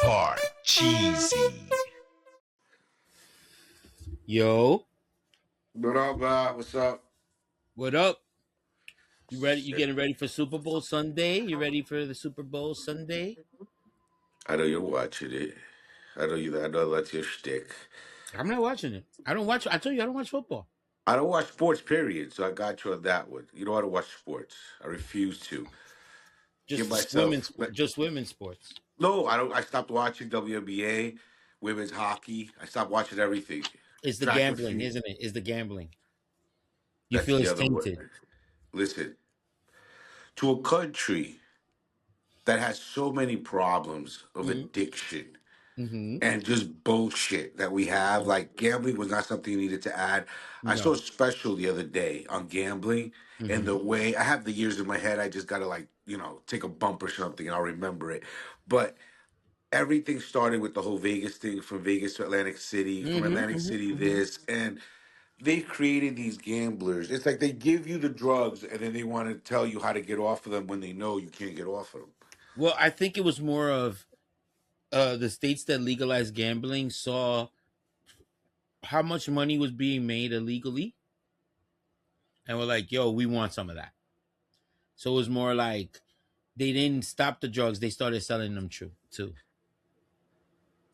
Part cheesy. Yo, What up, man? What's up? what up? You ready? You Shit. getting ready for Super Bowl Sunday? You ready for the Super Bowl Sunday? I know you're watching it. I know you. I know that's your shtick. I'm not watching it. I don't watch. I told you I don't watch football. I don't watch sports, period. So I got you on that one. You know how to watch sports. I refuse to give Just myself. just women's sports. No, I don't. I stopped watching WNBA, women's hockey. I stopped watching everything. It's the Track and gambling, field. isn't it? Is the gambling? You That's feel the it's other tainted. one. Listen, to a country that has so many problems of Mm-hmm. addiction Mm-hmm. and just bullshit that we have. Like gambling was not something you needed to add. I saw a No. special the other day on gambling and the Mm-hmm. way I have the years in my head. I just gotta like take a bump or something and I'll remember it. But everything started with the whole Vegas thing, from Vegas to Atlantic City, from Mm-hmm. Atlantic City Mm-hmm. this, and they created these gamblers. It's like they give you the drugs and then they want to tell you how to get off of them when they know you can't get off of them. Well, I think it was more of the states that legalized gambling saw how much money was being made illegally, and were like, "Yo, we want some of that." So it was more like they didn't stop the drugs; they started selling them too.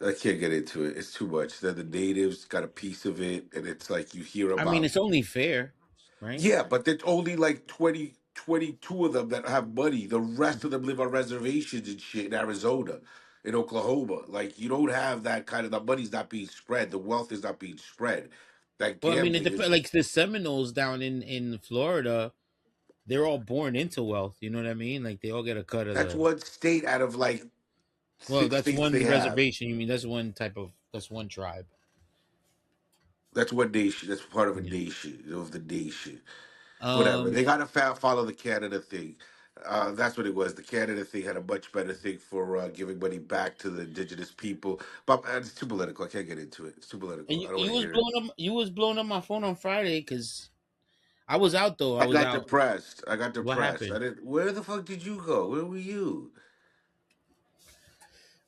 I can't get into it. It's too much. That the natives got a piece of it, and it's like you hear I mean, about. it's only fair, right? Yeah, but there's only like 20, 22 of them that have money. The rest of them live on reservations and shit in Arizona, in Oklahoma. Like you don't have that kind of. The money's not being spread. The wealth is not being spread. That Well, I mean, it gambling depends. is. Like the Seminoles down in Florida, they're all born into wealth. You know what I mean? Like they all get a cut of That's the. one state out of like Well, six that's states they one have. reservation. You mean that's one type of that's one tribe. That's one nation. That's part of a Yeah. nation of the nation. Whatever. Um. They got to follow the Canada thing. That's what it was. The Canada thing had a much better thing for giving money back to the indigenous people. But it's too political. I can't get into it. It's too And political. you, I don't want you to was hear it. blowing up. You was blowing up my phone on Friday because I was out though. I I was got out. depressed. I got What depressed. I happened? didn't. Where the fuck did you go? Where were you?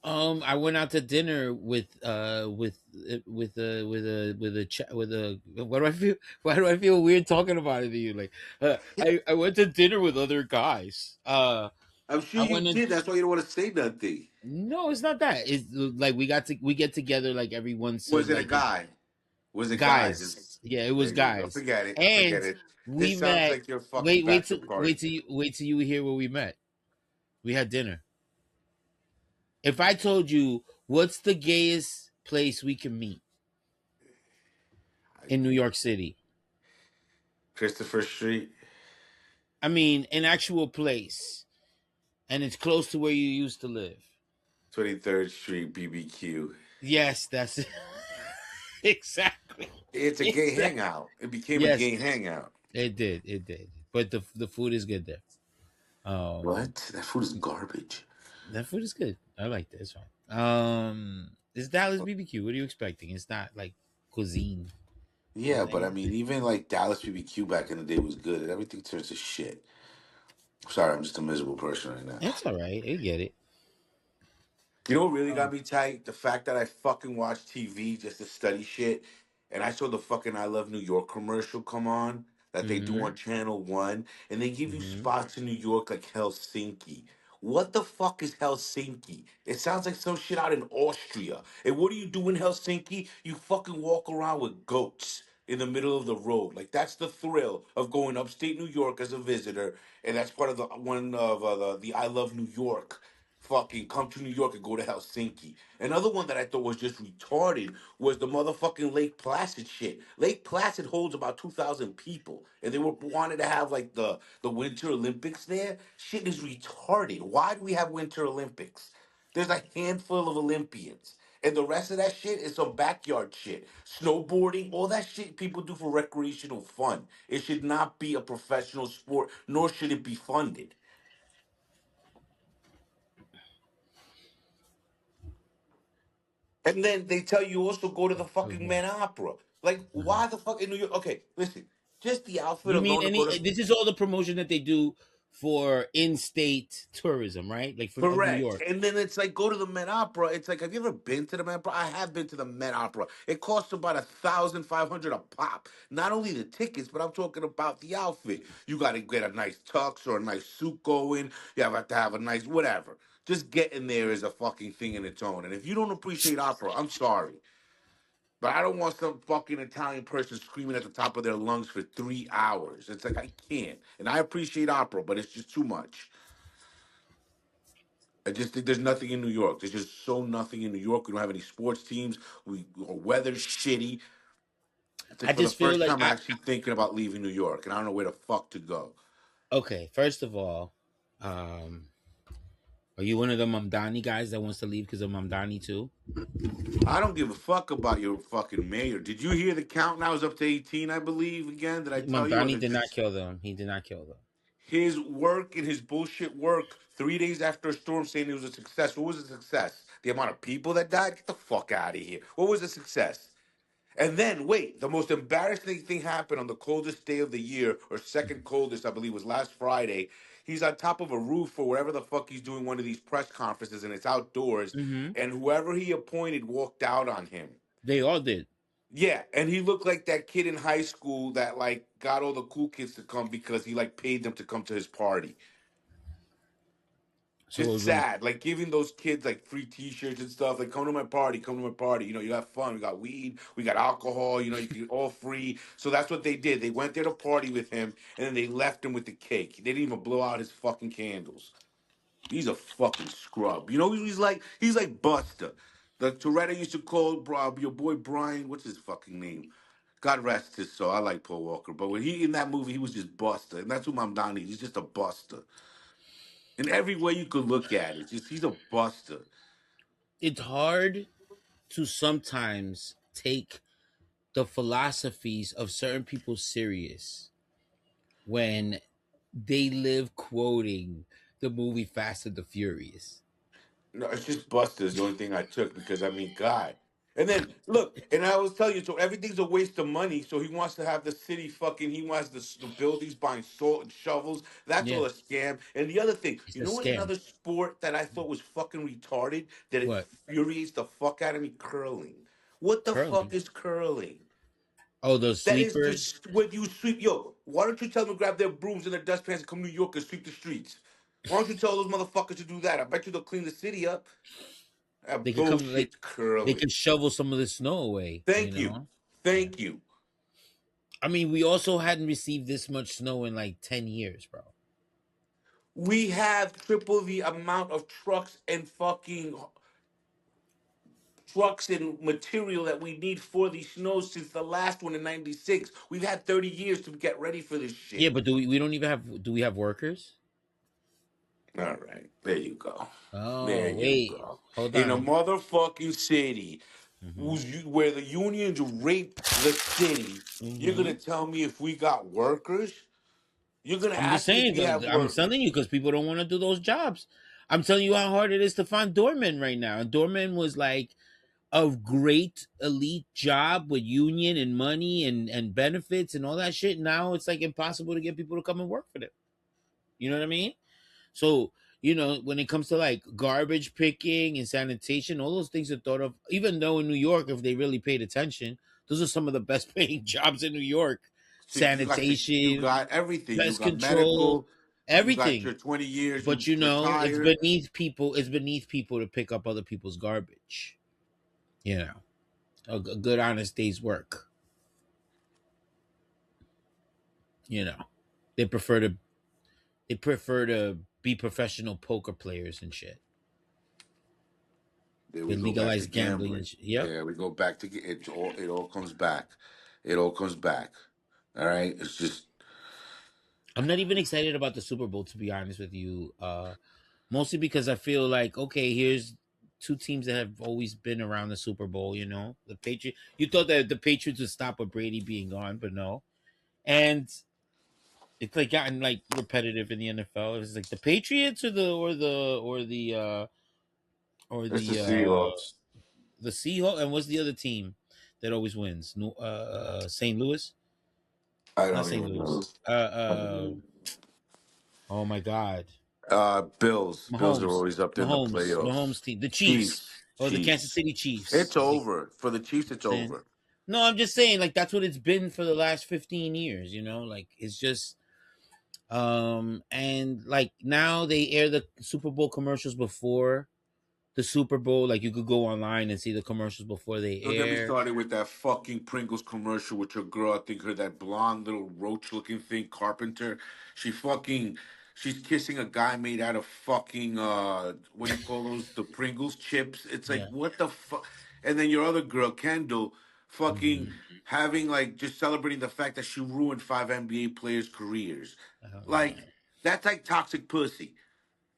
I went out to dinner with a. Why do I feel? Why do I feel weird talking about it to you? Like, I went to dinner with other guys. I'm sure I you went in. did. That's why you don't want to say nothing. No, it's not that. It's like we get together like every once Was it a like guy? Was it guys? guys. Yeah, it was There you go. guys, Forget it. and Forget it. we This sounds met. like your fucking bachelor party. Wait till you hear where we met. We had dinner. If I told you what's the gayest place we can meet I- in New York City, Christopher Street. I mean an actual place, and it's close to where you used to live. 23rd Street BBQ. Yes, that's it. Exactly. It's a gay Exactly. hangout. It became a Yes, gay hangout. it did. It did. But the food is good there. Um, What? That food is garbage. that food is good. I like this one. It's Dallas BBQ. What are you expecting? It's not like cuisine. Yeah, but I mean, even like Dallas BBQ back in the day was good, and everything turns to shit. Sorry, I'm just a miserable person right now. It's all right. I get it. You know what really Um, got me tight? The fact that I fucking watch TV just to study shit, and I saw the fucking I Love New York commercial come on that they do mm-hmm, on Channel One, and they give you mm-hmm. spots in New York like Helsinki. What the fuck is Helsinki? It sounds like some shit out in Austria. And what do you do in Helsinki? You fucking walk around with goats in the middle of the road. Like that's the thrill of going upstate New York as a visitor, and that's part of the one of the I Love New York fucking come to New York and go to Helsinki. Another one that I thought was just retarded was the motherfucking Lake Placid shit. Lake Placid holds about 2,000 people, and they were wanted to have like the Winter Olympics there. Shit is retarded. Why do we have Winter Olympics? There's a handful of Olympians. And the rest of that shit is some backyard shit. Snowboarding, all that shit people do for recreational fun. It should not be a professional sport, nor should it be funded. And then they tell you also go to the fucking Okay. Man Opera. Like, Uh-huh. why the fuck in New York? Okay, listen, just the outfit You of mean knowing to go any? to. This is all the promotion that they do for in-state tourism, right? Like from of New Correct. York. And then it's like go to the Met Opera. It's like, have you ever been to the Met Opera? I have been to the Met Opera. It costs about 1,500 a pop. Not only the tickets, but I'm talking about the outfit. You got to get a nice tux or a nice suit going. You have to have a nice whatever. Just getting there is a fucking thing in its own. And if you don't appreciate opera, I'm sorry. But I don't want some fucking Italian person screaming at the top of their lungs for 3 hours. It's like I can't. And I appreciate opera, but it's just too much. I just think there's nothing in New York. There's just so nothing in New York. We don't have any sports teams. Our weather's shitty. It's like I for the just feel first like time I'm actually thinking about leaving New York, and I don't know where the fuck to go. okay, first of all, um, are you one of the Mamdani guys that wants to leave because of Mamdani too? I don't give a fuck about your fucking mayor. Did you hear the count now is up to 18, I believe, again? Did I tell you? Or Mamdani did did not this? kill them. He did not kill them. His work and his bullshit work 3 days after a storm saying it was a success. What was a success? The amount of people that died? Get the fuck out of here. What was a success? And then, wait, the most embarrassing thing happened on the coldest day of the year, or second coldest, I believe, was last Friday. He's on top of a roof or wherever the fuck he's doing one of these press conferences, and it's outdoors. Mm-hmm. And whoever he appointed walked out on him. They all did. Yeah, and he looked like that kid in high school that like got all the cool kids to come because he like paid them to come to his party. So It's it was sad, like giving those kids like free T-shirts and stuff. Like, come to my party, come to my party. You know, you have fun. We got weed, we got alcohol. You know, you get all free. So that's what they did. They went there to party with him, and then they left him with the cake. They didn't even blow out his fucking candles. He's a fucking scrub. You know, he's like Buster. The Toretto used to call your boy Brian. What's his fucking name? God rest his soul. I like Paul Walker, but when he in that movie, he was just Buster, and that's who Mamdani is. He's just a Buster in every way you could look at it. Just he's a Buster. it's hard to sometimes take the philosophies of certain people serious when they live quoting the movie Fast and the Furious. No, it's just Buster is the only thing I took because I mean, God. And then look, and I was telling you, so everything's a waste of money. So he wants to have the city fucking. He wants the buildings buying salt and shovels. That's Yeah, all a scam. And the other thing, it's you a know what? scam. Another sport that I thought was fucking retarded that it What? infuriates the fuck out of me: curling. What the fuck Curling. is curling? Oh, those That is sweepers. just when you sweep. Yo, why don't you tell them to grab their brooms and their dustpans and come to New York and sweep the streets? Why don't you tell those motherfuckers to do that? I bet you they'll clean the city up. They could come like Bullshit they could curling. shovel some of the snow away, you Thank you. know? Yeah. Thank you. I mean, we also hadn't received this much snow in like 10 years, bro. We have triple the amount of trucks and fucking trucks and material that we need for these snows since the last one in 96. We've had 30 years to get ready for this Yeah, shit. but we don't even have do we have workers? All right. There you go. There Oh, you wait. go. Hold In a on. motherfucking city Mhm. where the unions rape the city, you're going to Mhm. tell me if we got workers? You're going to I'm just ask me if saying we have I'm telling workers. you cuz people don't want to do those jobs. I'm telling you how hard it is to find doormen right now. And doorman was like a great elite job with union and money and benefits and all that shit. Now it's like impossible to get people to come and work for them. You know what I mean? So, when it comes to like garbage picking and sanitation, all those things are thought of, even though in New York, if they really paid attention, those are some of the best paying jobs in New York. So you Sanitation, got everything. You pest got control, medical. You got everything. your 20 years. You But it's retire. beneath people to pick up other people's garbage. You know, a good honest day's work. You know, they prefer to they prefer to be professional poker players and shit. There They we go back to legalize gambling gambling. and shit. Yep. Yeah, we go back to it all comes back. It all comes back. All right. It's just I'm not even excited about the Super Bowl, to be honest with you. Mostly because I feel like, okay, here's two teams that have always been around the Super Bowl. The Patriots. You thought that the Patriots would stop with Brady being gone, but no. And it's like gotten like repetitive in the NFL. It's like the Patriots or it's the the Seahawks. the Seahawks. And what's the other team that always wins? No, St. Louis. I Not don't St. even know. Louis. Oh my God. Bills. Bills are Mahomes. always up there in the Mahomes playoffs. team. The Chiefs. Chiefs. Oh, the Kansas Chiefs. City Chiefs. It's Okay. over. For the Chiefs, I'm it's saying. over. No, I'm just saying, like that's what it's been for the last 15 years, Like it's just and like now they air the Super Bowl commercials before the Super Bowl. Like you could go online and see the commercials before they Don't get me air. started with that fucking Pringles commercial with your girl. I think her that blonde little roach looking thing, Carpenter. She fucking she's kissing a guy made out of fucking what do you call those? The Pringles chips. It's like Yeah. what the fuck? And then your other girl, Kendall, fucking Hmm. having like just celebrating the fact that she ruined five NBA players' careers. Oh Like man. that's like toxic pussy.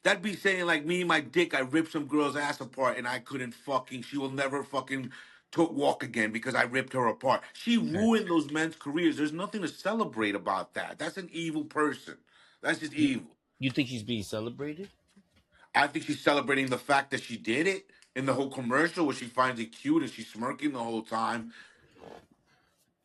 That'd be saying like me and my dick, I ripped some girl's ass apart and I couldn't fucking. She will never fucking walk again because I ripped her apart. She Right. ruined those men's careers. There's nothing to celebrate about that. That's an evil person. That's just You evil. you think she's being celebrated? I think she's celebrating the fact that she did it in the whole commercial where she finds it cute and she's smirking the whole time,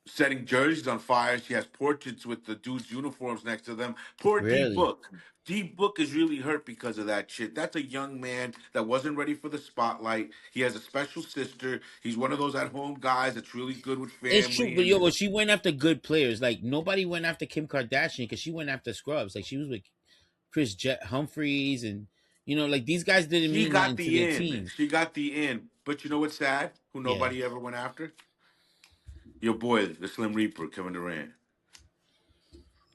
setting jerseys on fire. She has portraits with the dudes' uniforms next to them. Poor D Really? Book. D Book is really hurt because of that shit. That's a young man that wasn't ready for the spotlight. He has a special sister. He's one of those at home guys that's really good with It's true, family. but yo, And but she went after good players. Like nobody went after Kim Kardashian because she went after scrubs. Like she was with Chris Jet Humphreys, and like these guys didn't she mean got nothing to the their in. team. She got the in. But you know what's sad? Who Yeah. nobody ever went after? Your boy, the Slim Reaper, Kevin Durant.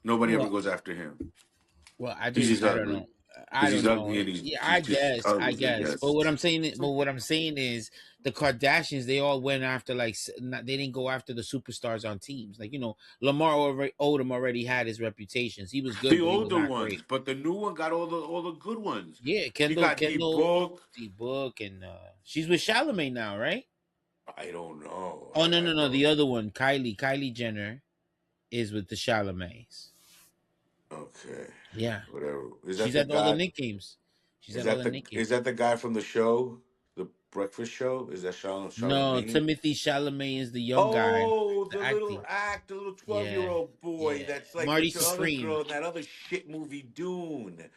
Nobody ever Well, goes after him. well, He's just I don't ugly. know. I Because don't he's know. ugly and Yeah, he's just I ugly, I guess. But guess. what I'm saying is the Kardashians. They all went after they didn't go after the superstars on teams. Like Odom already had his reputations. He was good, The but he was older not great. ones, but the new one got all the good ones. Yeah, She got Deep Book. D Book, and she's with Charlamagne now, right? I don't know. Oh no, I no, no, don't. the other one, Kylie Jenner, is with the Charlamagnes. Okay, Yeah, whatever. Is that she's the at all the guy? Nick games. She's Is at all that the the Nick is games. that the guy from the show, the Breakfast Show? Is that No, Charlemagne? Timothy Chalamet is the young guy, Oh, the the little acting. act, the little 12-year-old Yeah, year old boy yeah. that's like Marty with your other Supreme. girl in that other shit movie, Dune.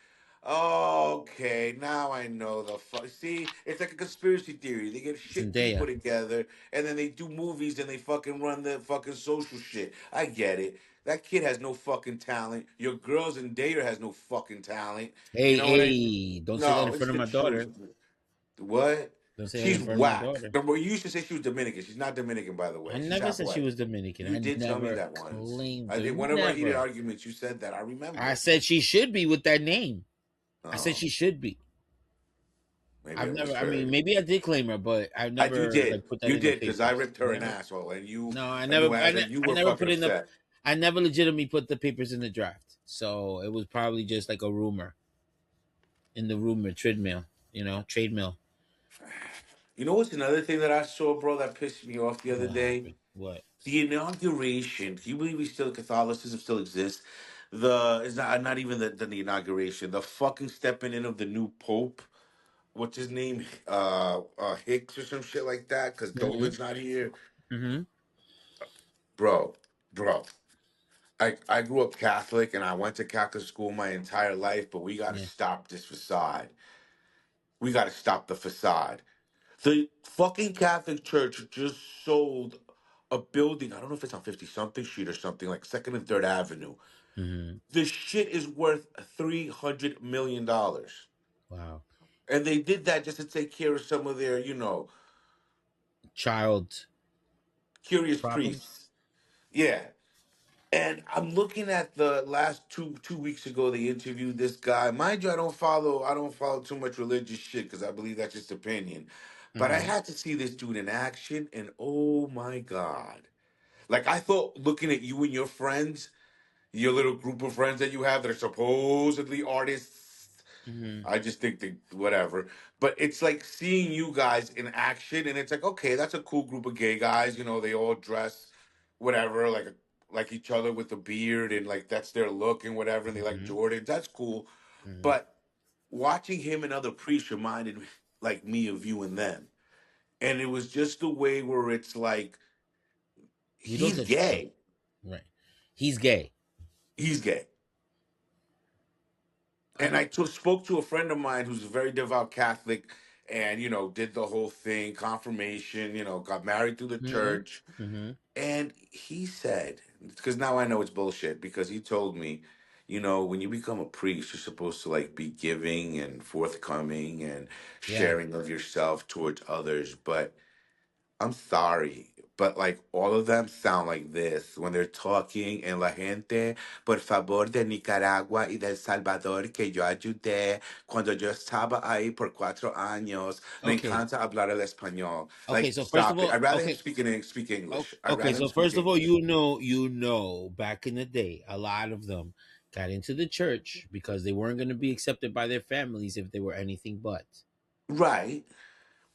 Okay, now I know the fuck. See, it's like a conspiracy theory. They get shit people Zendaya. together and then they do movies and they fucking run the fucking social shit. I get it. That kid has no fucking talent. Your girls in Dater has no fucking talent. You Hey, know what I mean? hey! Don't say that in No, it's front of the my truth. daughter. What? Don't say that She's in front of my whack. daughter. Remember, you used to say she was Dominican. She's not Dominican, by the I way. She's never half said she white. was Dominican. You I did tell me never that once. claimed I her. think one of our heated Never. arguments, you said that. I I remember. said she should be with that name. I said Oh, she should be. maybe I I've never. I mean, misheard. maybe I did claim her, but I've You never did. like put that You in the did because I papers. ripped I her an never. asshole, and you, No, I and never. you, and you I were never fucking put in the. upset. I never legitimately put the papers in the draft. So it was probably just like a rumor in the rumor treadmill. Trade mill. You know what's another thing that I saw, bro, that pissed me off the other What day? happened? What? The inauguration. Do you believe Catholicism still exists? The is not even the inauguration. The fucking stepping in of the new pope. What's his name? Hicks or some shit like that. Because Mm-hmm. Dolan's not here, Mm-hmm. bro. Bro, I grew up Catholic and I went to Catholic school my entire life, but we got to Yeah. stop this facade. We got to stop the facade. The fucking Catholic Church just sold a building. I don't know if it's on 50 something street or something like Second and Third Avenue. Mm-hmm. This shit is worth $300 million. Wow. And they did that just to take care of some of their, Child curious problems. priests. Yeah. And I'm looking at the last two weeks ago. They interviewed this guy. Mind you, I don't follow too much religious shit because I believe that's just opinion. But I Mm-hmm. had to see this dude in action, and oh my god! Like I thought, looking at you and your friends, your little group of friends that you have that are supposedly artists. Mm-hmm. I just think they whatever. But it's like seeing you guys in action, and it's like, okay, that's a cool group of gay guys. They all dress whatever, like each other with the beard, and like that's their look and whatever, and they like Mm-hmm. Jordans. That's cool. Mm-hmm. But watching him and other priests reminded me, like me of you and them, and it was just the way where it's like You don't he's touch the gay, right. He's gay. he's gay. And spoke to a friend of mine who's a very devout Catholic, and did the whole thing, confirmation. Got married through the Mm-hmm. church, Mm-hmm. and he said, because now I know it's bullshit, because he told me, when you become a priest, you're supposed to like be giving and forthcoming and Yeah. sharing of yourself towards others. But I'm sorry, but like all of them sound like this when they're talking. En la gente, por favor, de Nicaragua y del Salvador, que yo ayudé cuando yo estaba ahí por 4 años. Me Okay. encanta hablar el español. Okay. Like, So first of stop it. all, I'd rather him okay. speak English. I'd Okay. rather him So speak first of all, English. back in the day, a lot of them got into the church because they weren't going to be accepted by their families if they were anything but. Right.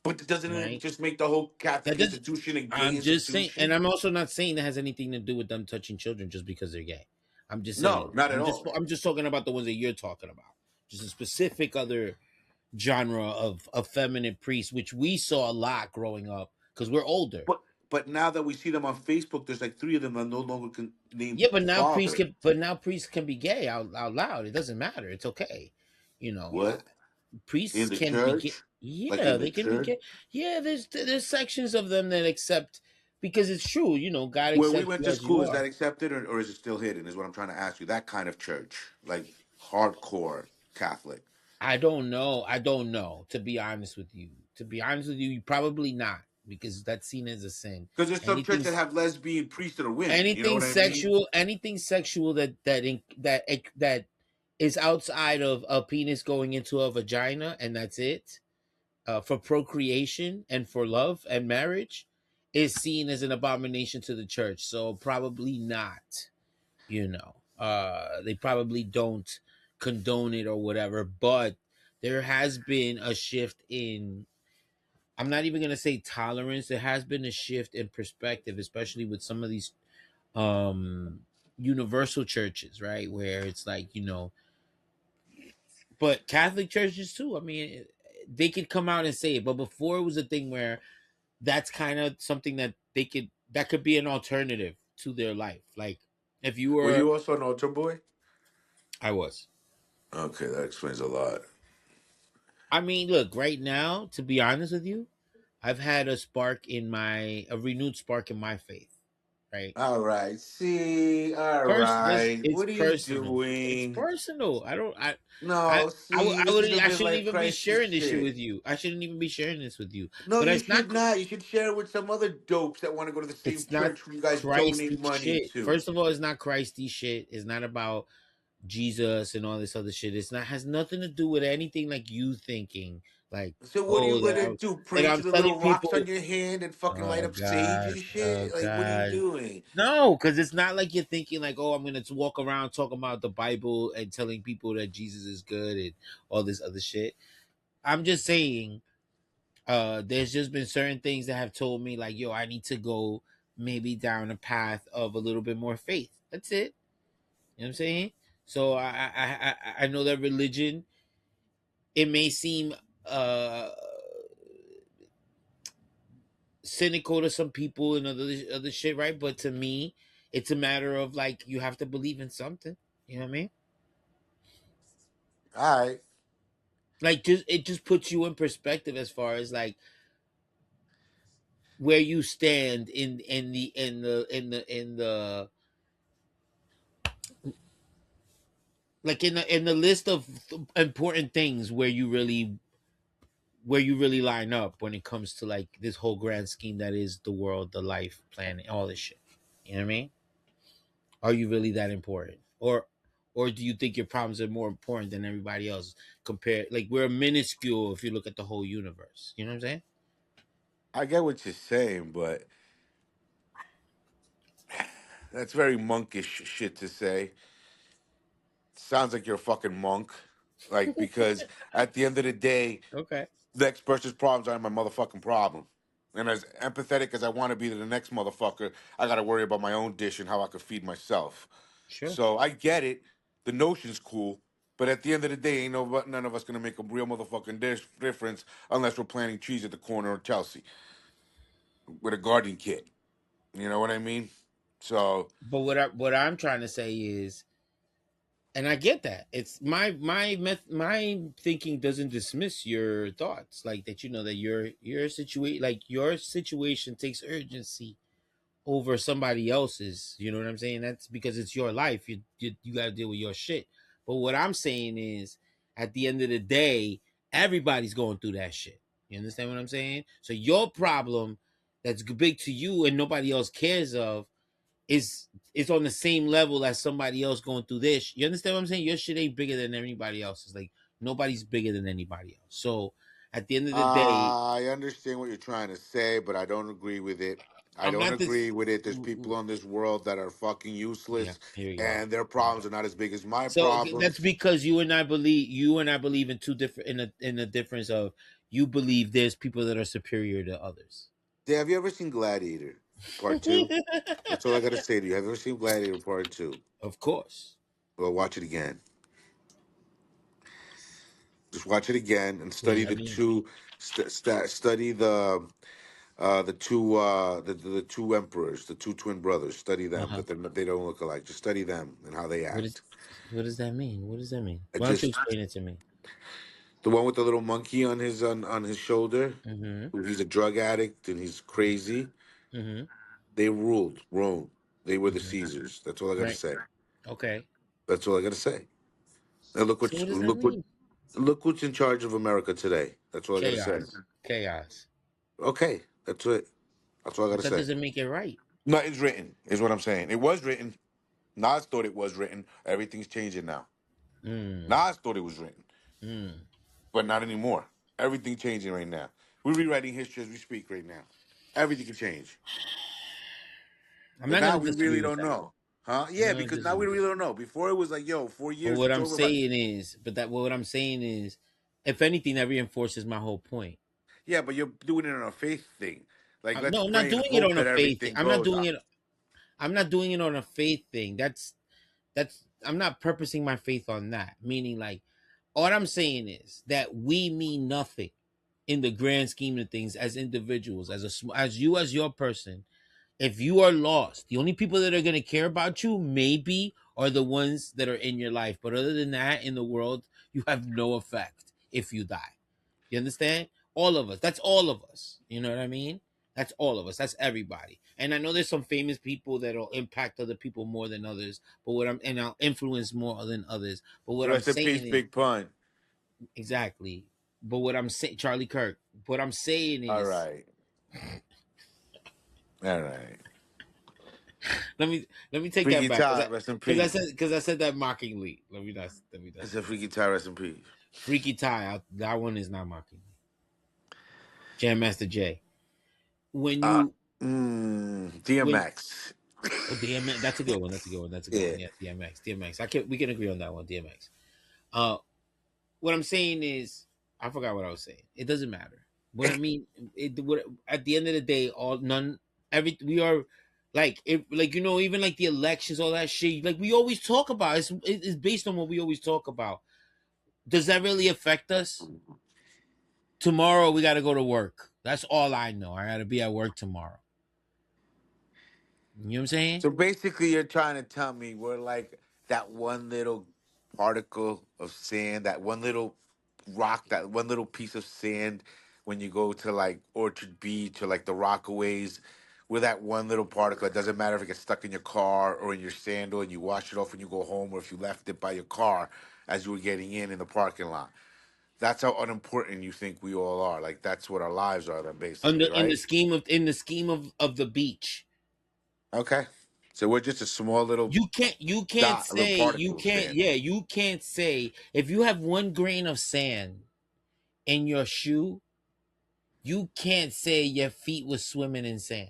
But doesn't it Right. just make the whole That Catholic does. institution a gay I'm just saying, and institution? I'm also not saying that has anything to do with them touching children just because they're gay. I'm just No, saying. not at all. I'm just talking about the ones that you're talking about. Just a specific other genre of effeminate priests, which we saw a lot growing up because we're older. But now that we see them on Facebook, there's like three of them that no longer can name Yeah, but now father. priests can be gay out loud. It doesn't matter. It's okay. What? Priests In the can be gay. church? Like Yeah, in the they can be church? gay. Yeah, there's sections of them that accept because it's true. God Where we accepts went you to as you school, is are. that accepted, or is it still hidden? Is what I'm trying to ask you. That kind of church, like hardcore Catholic. I don't know. I don't know. To be honest with you, probably not because that's seen as a sin. Because there's some churches Anything that have lesbian priests that are women. You know what I mean? anything sexual that is outside of a penis going into a vagina and that's it, for procreation and for love and marriage, is seen as an abomination to the church. So probably not. They probably don't condone it or whatever, but there has been a shift in, I'm not even going to say tolerance, there has been a shift in perspective, especially with some of these um universal churches, right, where it's like, but Catholic churches too, I mean, they could come out and say it, but before it was a thing where that's kind of something that could be an alternative to their life. Like if you Were were, you also an altar boy? I was. Okay, that explains a lot. I mean, look, right now, to be honest with you, I've had a renewed spark in my faith, right? All right. See, all First, this right. it's What are you personal. It's doing? personal. I don't. No, see, I this is wouldn't. a I shouldn't midlife even be crisis sharing this shit shit. with you. I shouldn't even be sharing this with you. No, But you it's not. should not. You should share it with some other dopes that want to go to the same It's not church where you guys Christy donate money shit. to. First of all, it's not Christy shit. It's not about Jesus and all this other shit. It's not has nothing to do with anything like you thinking. Like, So what are you oh, gonna do? that Pray I'm to the telling little rocks on people. your hand and fucking light Oh up sage God. and Oh shit? Like, what are you God. doing? No, because it's not like you're thinking like, oh, I'm gonna walk around talking about the Bible and telling people that Jesus is good and all this other shit. I'm just saying, there's just been certain things that have told me like, yo, I need to go maybe down a path of a little bit more faith. That's it. You know what I'm saying? So I know that religion, it may seem uh cynical to some people and other shit, right? But to me, it's a matter of like you have to believe in something. You know what I mean? All right. Like just it just puts you in perspective as far as like where you stand in the list of important things where you really line up when it comes to like this whole grand scheme that is the world, the life, planet, all this shit. You know what I mean? Are you really that important? Or do you think your problems are more important than everybody else compared, like we're minuscule if you look at the whole universe. You know what I'm saying? I get what you're saying, but that's very monkish shit to say. Sounds like you're a fucking monk. Like, because at the end of the day, Okay. the next person's problems aren't my motherfucking problem. And as empathetic as I want to be to the next motherfucker, I got to worry about my own dish and how I could feed myself. Sure. So I get it. The notion's cool. But at the end of the day, none of us gonna make a real motherfucking difference unless we're planting trees at the corner of Chelsea with a gardening kit. You know what I mean? So But what I'm trying to say is And I get that. It's my thinking doesn't dismiss your thoughts, like that. You know that your situation, like your situation, takes urgency over somebody else's. You know what I'm saying? That's because it's your life. You got to deal with your shit. But what I'm saying is, at the end of the day, everybody's going through that shit. You understand what I'm saying? So your problem that's big to you and nobody else cares of is on the same level as somebody else going through this. You understand what I'm saying? Your shit ain't bigger than anybody else's. Like nobody's bigger than anybody else. So at the end of the day, I understand what you're trying to say, but I don't agree with it. I I'm don't not agree this. with it. There's people on this world that are fucking Yeah, useless, here we go. and their problems are not as big as my So that's problems. because you and I believe in two different in a difference of you believe there's people that are superior to others. Dave, have you ever seen Gladiator Part Two? That's all I got to say to you. Have you ever seen Gladiator Part Two? Of course. Well, watch it again. Just watch it again and What does study that the mean? two. Study the two the two emperors, the two twin brothers. Study them. Uh-huh. That they don't look alike. Just study them and how they What is act. what does that mean? What does that mean? I Why don't you just explain it to me? the one with the little monkey on his shoulder. Mm-hmm. He's a drug addict and he's crazy. Mm-hmm. They ruled Rome. They were the Mm-hmm. Caesars. That's all I got to Right. say. Okay. That's all I got to say. And So what does that mean? look what's in charge of America today. That's all I got to say. Chaos. Chaos. Okay, that's it. That's all I got But to that say. doesn't make it right. Nothing's written, is what I'm saying. It was written. Nas thought it was written. Everything's changing now. Mm. Nas thought it was written, Mm. but not anymore. Everything's changing right now. We're rewriting history as we speak right now. Everything can change. I'm But not now gonna we disagree really with don't that. know. Huh? I'm Yeah, not gonna because now we disagree. really don't know. Before it was like, yo, 4 years, But what it's I'm over. But saying is, what I'm saying is, if anything, that reinforces my whole point. yeah, but you're doing it on a faith thing. Like, let's No, I'm not pray and doing it hope on a that faith thing. everything goes. I'm not doing it on a faith thing. That's. I'm not purposing my faith on that. Meaning, like, all I'm saying is that we mean nothing in the grand scheme of things as individuals, as you as your person. If you are lost, the only people that are going to care about you maybe are the ones that are in your life. But other than that, in the world, you have no effect if you die. You understand? All of us. That's all of us. You know what I mean? That's all of us. That's everybody. And I know there's some famous people that'll impact other people more than others, but I'll influence more than others. But what I'm Rest in peace, saying is Big Pun. exactly. But what I'm saying, Charlie Kirk. What I'm saying All is, right, all right. let me take that Freaky back Tide, rest in because peace. I said that mockingly. Let me not It's a say that. Freaky Tide, rest in peace. Freaky Tie. That one is not mocking. Jam Master J. When Uh, you when DMX. Oh, DMX. That's a good one. That's a good one. Yeah. Yeah, DMX. DMX. We can agree on that one. DMX. Uh, what I'm saying is, I forgot what I was saying. It doesn't matter. What I mean, at the end of the day, we are like even like the elections, all that shit. Like we always talk about. It's based on what we always talk about. Does that really affect us? Tomorrow we got to go to work. That's all I know. I got to be at work tomorrow. You know what I'm saying? So basically, you're trying to tell me we're like that one little particle of sand, that one little rock, that one little piece of sand when you go to like Orchard Beach or like the Rockaways. We're that one little particle. It doesn't matter if it gets stuck in your car or in your sandal and you wash it off when you go home, or if you left it by your car as you were getting in the parking lot. That's how unimportant you think we all are. Like that's what our lives are, then basically, In the right? scheme of the beach. Okay. So we're just a small little You can't dot, a little say you particle of can't sand. yeah you can't say if you have 1 grain of sand in your shoe, you can't say your feet was swimming in sand.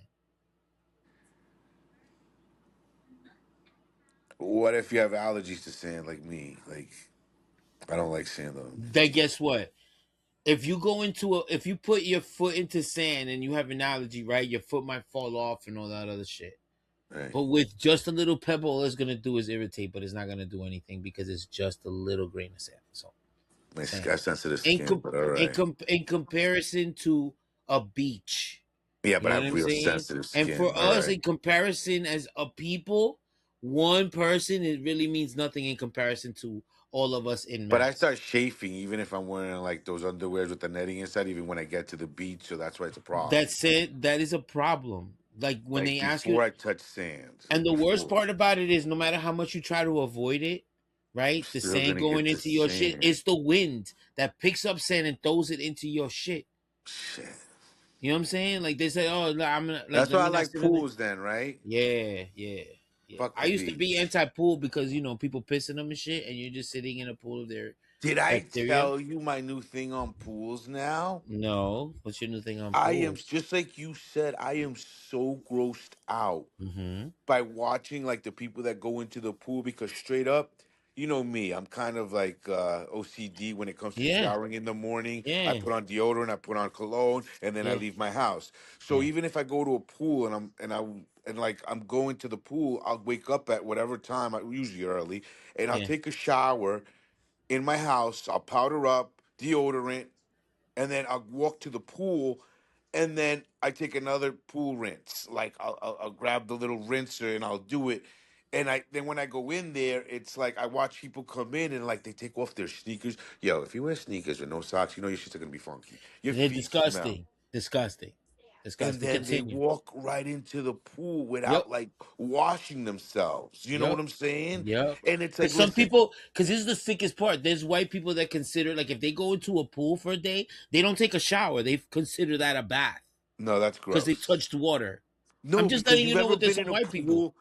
What if you have allergies to sand like me? Like I don't like sand on me. Then guess what? If you put your foot into sand and you have an allergy, right, your foot might fall off and all that other shit. Right. But with just a little pebble, all it's gonna do is irritate, but it's not gonna do anything because it's just a little grain of sand. So Nice. saying Got sensitive in skin, com- but all right. in comparison to a beach. Yeah, You but I know what have I'm real saying? sensitive And skin. for All us, right. in comparison as a people, One person, it really means nothing in comparison to all of us in But I mass. start chafing even if I'm wearing like those underwears with the netting inside, even when I get to the beach. So that's why it's a problem. That's it. That is a problem. Like when Like they ask you, before I touch sand, and like the worst before, part about it is no matter how much you try to avoid it, I'm right? The still sand gonna going get the into your shit, sand. it's the wind that picks up sand and throws it into your shit. Shit. You know what I'm saying? Like they say, oh, I'm gonna like That's let why I me not like sit on it. pools then, right? Yeah, yeah, yeah. Fuck I the used to be beach. anti-pool because people pissing them and shit, and you're just sitting in a pool of their Did I bacteria. tell you my new thing on pools now? No, what's your new thing on I am pools? just like you said, I am so grossed out Mm-hmm. by watching like the people that go into the pool because straight up, you know me, I'm kind of like OCD when it comes to Yeah, showering in the morning. I yeah, put on deodorant, I put on cologne, and then I yeah, leave my house. So yeah, even if I go to a pool and like I'm going to the pool, I'll wake up at whatever time, usually early, and I'll yeah. take a shower in my house. I'll powder up, deodorant, and then I'll walk to the pool, and then I take another pool rinse. Like I'll grab the little rinser and I'll do it. And I then when I go in there, it's like I watch people come in and like they take off their sneakers. Yo, if you wear sneakers with no socks, you know your shit's gonna be funky. Your They're feet smell. disgusting, disgusting, And disgusting. then they Continue. walk right into the pool Yep, without like washing themselves. You know what yep, I'm saying? yep. And it's like, Because some listen, people, because this is the sickest part. There's white people that consider like if they go into a pool for a day, they don't take a shower. They consider that a bath no, that's because they gross. touched water. I'm No, just because letting you you've know ever what there's been some in a white people. pool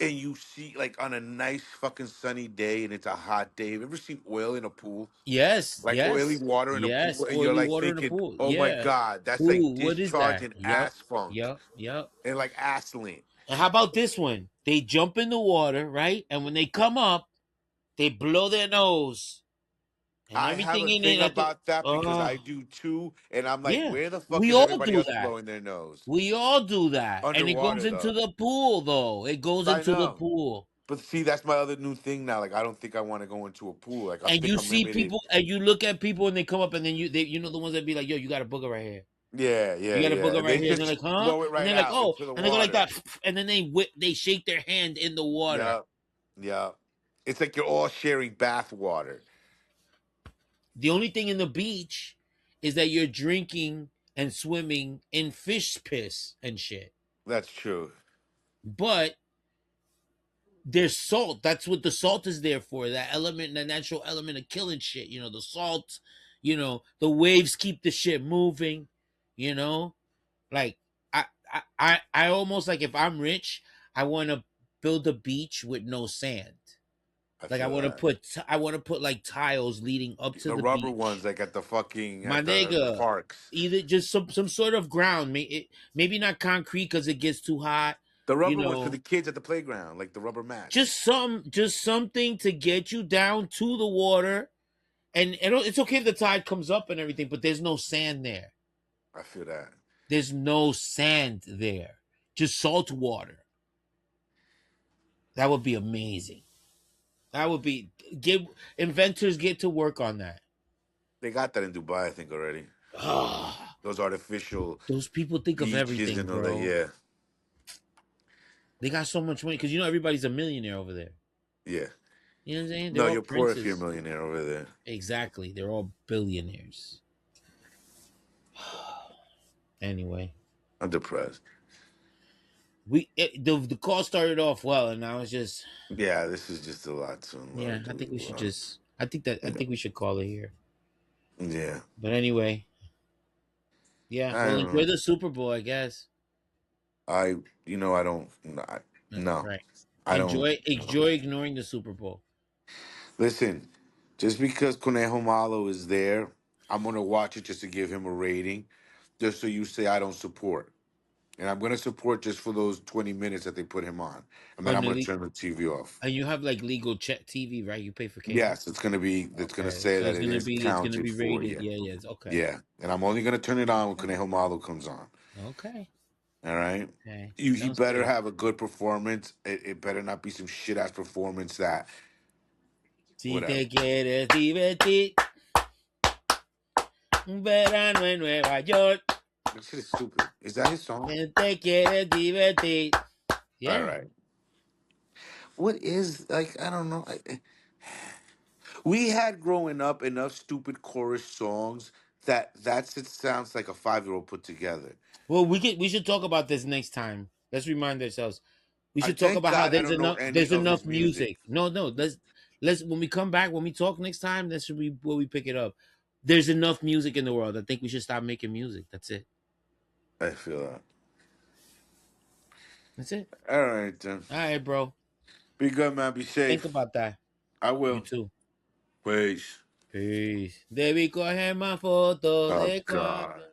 and you see like on a nice fucking sunny day and it's a hot day. Have you ever seen oil in a pool? Yes, Like oily yes, water in a yes. pool, and you're Oily like water in the thinking, pool. "Oh my Yeah. god, that's like Ooh, what is that? discharging Yep, ass funk yep, yep. and like ass lint." And how about this one? They jump in the water, right? And when they come up, they blow their nose and I have everything a in it. thing Like, about that because I oh, do too, and I'm like, yeah. "Where the fuck We is all everybody do else that. blowing their nose?" We all do that. And it goes Underwater into though. the pool, though. It goes I into the know. pool. But see, that's my other new thing now. Like, I don't think I want to go into a pool. Like, I And think you I'm see limited. people, and you look at people, and they come up, and then you know the ones that be like, "Yo, you got a booger right here. Yeah, You yeah, got a yeah. booger And right they here." And they're just like, "Huh?" blow it And right they're like, out "Oh," into the and they go like water. that, and then they shake their hand in the water. Yeah, yeah. It's like you're all sharing bath water. The only thing in the beach is that you're drinking and swimming in fish piss and shit. That's true. But there's salt. That's what the salt is there for. That element, that natural element of killing shit. The salt, the waves keep the shit moving, you know? Like I almost like if I'm rich, I want to build a beach with no sand. I Like I feel want to that. put like tiles leading up to The the rubber ones, beach. like at the fucking My at the nigga, parks. either just some sort of ground, maybe not concrete because it gets too hot, The you rubber ones for the know. kids at the playground, like the rubber mats. Just something to get you down to the water, and it's okay if the tide comes up and everything, but there's no sand there. I feel that. There's no sand there, just salt water. That would be amazing. That would be get inventors get to work on that. They got that in Dubai, I think, already. Ah, Those artificial those people think of beaches everything, and all that. bro. Yeah, They got so much money because everybody's a millionaire over there. yeah. You know what I'm saying? They're No, all you're poor if you're a princes. millionaire over there. Exactly. They're all billionaires. Anyway, I'm depressed. the call started off well, and now it's just Yeah, this is just a lot to yeah. I think we should just. I think we should call it here. yeah. But anyway, yeah. I Well, don't enjoy know. the Super Bowl, I guess. I, I don't, no, Right. I don't. Enjoy ignoring the Super Bowl. Listen, just because Conejo Malo is there, I'm gonna watch it just to give him a rating, just so you say I don't support. And I'm gonna support just for those 20 minutes that they put him on. And then On I'm the gonna turn the TV off. and you have like legal chat TV, right? You pay for cable. Yes, it's gonna Okay, say so that it is it's gonna counted be for rated. you. Yeah, yeah. It's okay. Yeah. And I'm only gonna turn it on when Conejo Malo comes on. Okay. All right. Okay. He Sounds better good. have a good performance. It better not be some shit ass performance that Si whatever. te quieres divertir, un verano en Nueva York. That shit is stupid. Is that his song? Si te quieres divertir. All Yeah. right. what is like? I don't know. We had growing up enough stupid chorus songs that it sounds like a 5-year-old put together. Well, we should talk about this next time. Let's remind ourselves. We I should talk thank about how God I don't know any there's of enough his music. music. No, let's when we come back, when we talk next time, that should be where we pick it up. There's enough music in the world. I think we should stop making music. That's it. I feel that. That's it. All right, then. All right, bro. Be good, man. Be Think safe. about that. I You will. too. Peace. Peace. Debí coger más fotos Oh de God. cuando